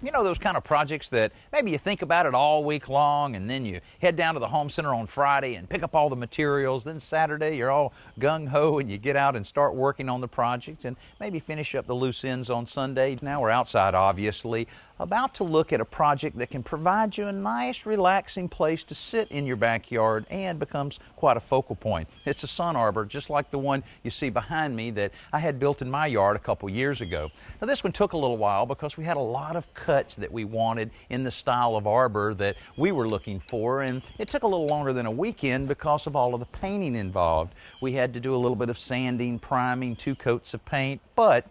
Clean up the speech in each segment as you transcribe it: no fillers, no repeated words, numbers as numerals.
You know, those kind of projects that maybe you think about it all week long, and then you head down to the home center on Friday and pick up all the materials. Then Saturday you're all gung-ho and you get out and start working on the project and maybe finish up the loose ends on Sunday. Now we're outside, obviously, about to look at a project that can provide you a nice relaxing place to sit in your backyard and becomes quite a focal point. It's a sun arbor just like the one you see behind me that I had built in my yard a couple years ago. Now this one took a little while because we had a lot of cuts that we wanted in the style of arbor that we were looking for, and it took a little longer than a weekend because of all of the painting involved. We had to do a little bit of sanding, priming, 2 coats of paint, but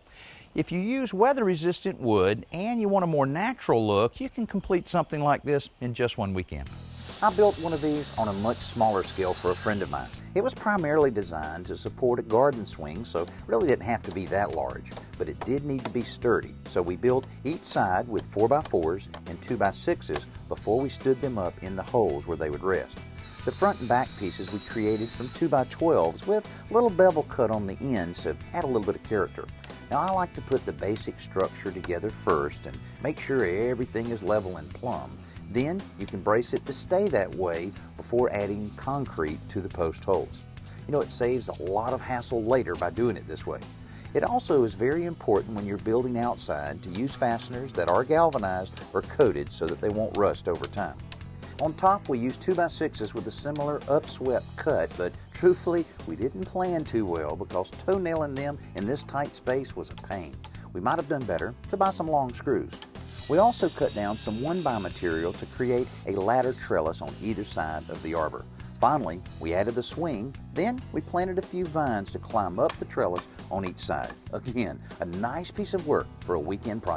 if you use weather-resistant wood and you want a more natural look, you can complete something like this in just one weekend. I built one of these on a much smaller scale for a friend of mine. It was primarily designed to support a garden swing, so it really didn't have to be that large, but it did need to be sturdy. So we built each side with 4x4s and 2x6s before we stood them up in the holes where they would rest. The front and back pieces we created from 2x12s with a little bevel cut on the ends to add a little bit of character. Now I like to put the basic structure together first and make sure everything is level and plumb. Then you can brace it to stay that way before adding concrete to the post holes. You know, it saves a lot of hassle later by doing it this way. It also is very important when you're building outside to use fasteners that are galvanized or coated so that they won't rust over time. On top, we used 2x6s with a similar upswept cut, but truthfully, we didn't plan too well because toenailing them in this tight space was a pain. We might have done better to buy some long screws. We also cut down some 1x material to create a ladder trellis on either side of the arbor. Finally, we added the swing, then we planted a few vines to climb up the trellis on each side. Again, a nice piece of work for a weekend project.